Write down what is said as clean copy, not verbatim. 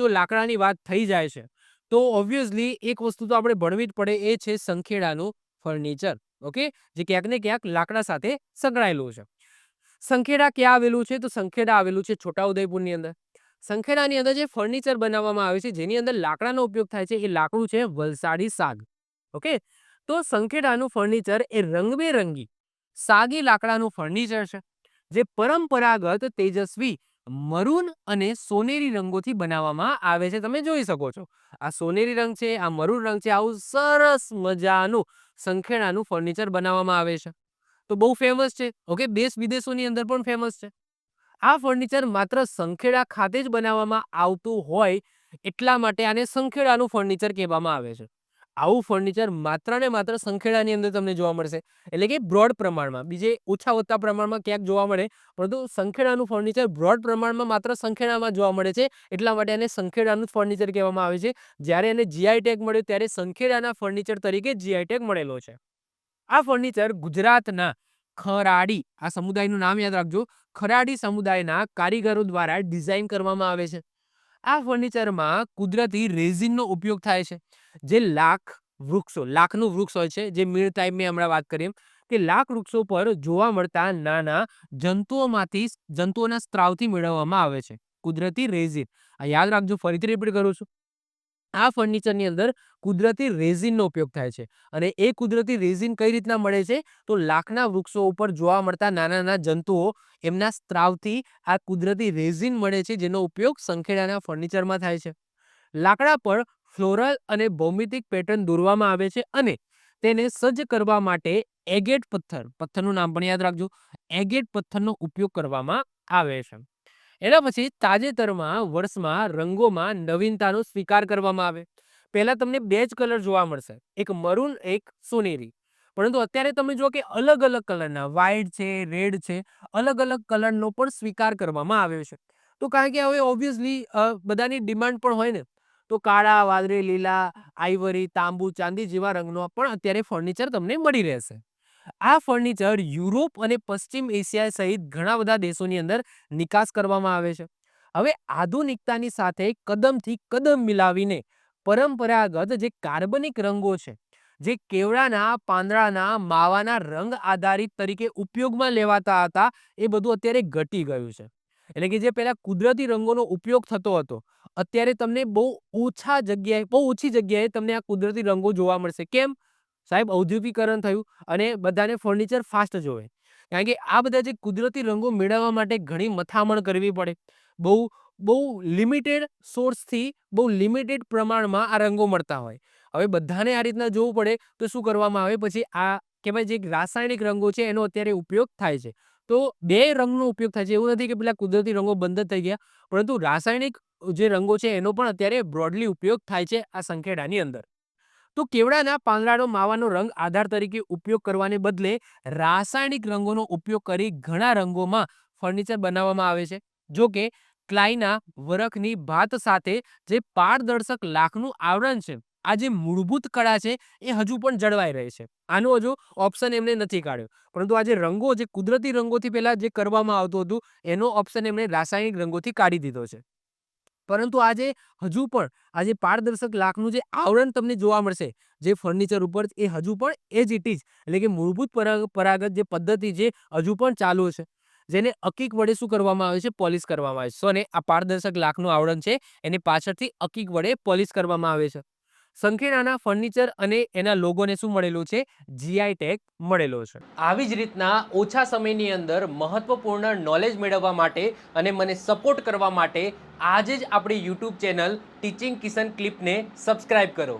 જો લાકડાની વાત થઈ જાય છે તો ઓબ્વિયસલી એક વસ્તુ તો આપણે ભણવી જ પડે, એ છે સંખેડાનું ફર્નિચર. ઓકે, જે ક્યાંક ને ક્યાંક લાકડા સાથે સંકળાયેલું છે. સંખેડા ક્યાં આવેલું છે? તો સંખેડા આવેલું છે છોટાઉદેપુરની અંદર. સંખેડાની અંદર જે ફર્નિચર બનાવવામાં આવે છે, જેની અંદર લાકડાનો ઉપયોગ થાય છે, એ લાકડું છે વલસાડી સાગ. ઓકે, તો સંખેડાનું ફર્નિચર એ રંગબેરંગી સાગી લાકડાનું ફર્નિચર છે, જે પરંપરાગત તેજસ્વી મરૂન અને સોનેરી રંગોથી બનાવવામાં આવે છે. તમે જોઈ શકો છો, આ સોનેરી રંગ છે, આ મરૂન રંગ છે, આવું સરસ મજાનું સંખેડાનું ફર્નિચર બનાવવામાં આવે છે. તો બહુ ફેમસ છે. ઓકે, દેશ વિદેશોની અંદર પણ ફેમસ છે. આ ફર્નિચર માત્ર સંખેડા ખાતે જ બનાવવામાં આવતું હોય એટલા માટે આને સંખેડાનું ફર્નિચર કહેવામાં આવે છે. આવું ફર્નિચર માત્ર ને માત્ર સંખેડાની અંદર તમને જોવા મળશે, એટલે કે બ્રોડ પ્રમાણમાં. બીજે ઓછા ઓછા પ્રમાણમાં ક્યાંક જોવા મળે, પરંતુ સંખેડાનું ફર્નિચર બ્રોડ પ્રમાણમાં માત્ર સંખેડામાં જોવા મળે છે, એટલા માટે એને સંખેડાનું ફર્નિચર કહેવામાં આવે છે. જ્યારે એને જીઆઈ ટેગ મળ્યો ત્યારે સંખેડાના ફર્નિચર તરીકે જીઆઈ ટેગ મળેલો છે. આ ફર્નિચર ગુજરાતના ખરાડી, આ સમુદાયનું નામ યાદ રાખજો, ખરાડી સમુદાયના કારીગરો દ્વારા ડિઝાઇન કરવામાં આવે છે. આ ફર્નિચરમાં કુદરતી રેઝિનનો ઉપયોગ થાય છે, જે લાખનું વૃક્ષ હોય છે, જે મીણ ટાઈપ મેં હમણાં વાત કરી એમ કે લાખ વૃક્ષો પર જોવા મળતા નાના જંતુઓના સ્ત્રાવથી મેળવવામાં આવે છે કુદરતી રેઝિન. આ યાદ રાખજો, ફરીથી રિપીટ કરું છું. આ ફર્નિચરની અંદર કુદરતી રેઝિનનો ઉપયોગ થાય છે, અને એ કુદરતી રેઝિન કઈ રીતના મળે છે? તો લાખના વૃક્ષો ઉપર જોવા મળતા નાના નાના જંતુઓ, એમના સ્ત્રાવથી આ કુદરતી રેઝિન મળે છે, જેનો ઉપયોગ સંખેડાના ફર્નિચરમાં થાય છે. લાકડા પર ફ્લોરલ અને ભૌમિતિક પેટર્ન દોરવામાં આવે છે, અને તેને સજ્જ કરવા માટે એગેટ પથ્થરનું નામ પણ યાદ રાખજો, એગેટ પથ્થરનો ઉપયોગ કરવામાં આવે છે. એના પછી તાજેતરમાં વર્ષમાં રંગોમાં નવીનતાનો સ્વીકાર કરવામાં આવે. પહેલા તમને બે જ કલર જોવા મળશે, એક મરૂન, એક સોનેરી. પરંતુ અત્યારે તમે જુઓ કે અલગ અલગ કલરના, વ્હાઇટ છે, રેડ છે, અલગ અલગ કલરનો પણ સ્વીકાર કરવામાં આવ્યો છે. તો કારણ કે હવે ઓબ્વિયસલી બધાની ડિમાન્ડ પણ હોય ને, તો કાળા, વાદળી, લીલા, આઈવરી, તાંબુ, ચાંદી જેવા રંગનો પણ અત્યારે ફર્નિચર તમને મળી રહેશે. આ ફર્નિચર યુરોપ અને પશ્ચિમ એશિયા સહિત ઘણા બધા દેશોની અંદર નિકાસ કરવામાં આવે છે. હવે આધુનિકતાની સાથે કદમથી કદમ મિલાવીને પરંપરાગત જે કાર્બનિક રંગો છે, જે કેવડાના પાંદડાના માવાના રંગ આધારિત તરીકે ઉપયોગમાં લેવાતા હતા, એ બધું અત્યારે ઘટી ગયું છે. એટલે કે જે પહેલા કુદરતી રંગોનો ઉપયોગ થતો હતો, અત્યારે તમને બહુ ઓછી જગ્યાએ તમને આ કુદરતી રંગો જોવા મળશે. કેમ? સાહેબ, ઔદ્યોગિકરણ થયું અને બધાને ફર્નિચર ફાસ્ટ જોવે. કારણ કે આ બધા જે કુદરતી રંગો મેળવવા માટે ઘણી મથામણ કરવી પડે. બહુ બહુ લિમિટેડ સોર્સથી બહુ લિમિટેડ પ્રમાણમાં આ રંગો મળતા હોય. હવે બધાને આ રીતના જોવું પડે તો શું કરવામાં આવે? પછી આ કહેવાય જે રાસાયણિક રંગો છે એનો અત્યારે ઉપયોગ થાય છે. તો બે રંગનો ઉપયોગ થાય છે. એવું નથી કે પેલા કુદરતી રંગો બંધ જ થઈ ગયા, પરંતુ રાસાયણિક જે રંગો છે એનો પણ અત્યારે બ્રોડલી ઉપયોગ થાય છે આ સંખેડાની અંદર. તો કેવડાના પાંદડાનો માવાનો રંગ આધાર તરીકે ઉપયોગ કરવાને બદલે રાસાયણિક રંગોનો ઉપયોગ કરી ઘણા રંગોમાં ફર્નિચર બનાવવામાં આવે છે. જો કે ક્લાયના વરખની ભાત સાથે જે પારદર્શક લાખનું આવરણ છે, આ જે મૂળભૂત કળા છે એ હજુ પણ જળવાઈ રહે છે. આનો હજુ ઓપ્શન એમને નથી કાઢ્યો, પરંતુ આ જે રંગો, જે કુદરતી રંગોથી પહેલા જે કરવામાં આવતું હતું, એનો ઓપ્શન એમણે રાસાયણિક રંગોથી કાઢી દીધો છે. પરંતુ આજે હજુ પણ આ જે પારદર્શક લાખનું જે આવરણ તમને જોવા મળશે જે ફર્નિચર ઉપર, એ હજુ પણ એજ ઇટ ઇઝ, એટલે કે મૂળભૂત પરંપરાગત જે પદ્ધતિ છે હજુ પણ ચાલુ છે, જેને અકીક વડે શું કરવામાં આવે છે? પોલિશ કરવામાં આવે છે. અને આ પારદર્શક લાખનું આવરણ છે એને પાછળથી અકીક વડે પોલિશ કરવામાં આવે છે. સંખેડાના ફર્નિચર અને એના લોગોને શું મળેલું છે? જીઆઈ ટેગ મળેલો છે. આવી જ રીતના ઓછા સમયની અંદર મહત્વપૂર્ણ નોલેજ મેળવવા માટે અને મને સપોર્ટ કરવા માટે આજે જ આપણી યુટ્યુબ ચેનલ ટીચિંગ કિશન ક્લિપને સબસ્ક્રાઇબ કરો.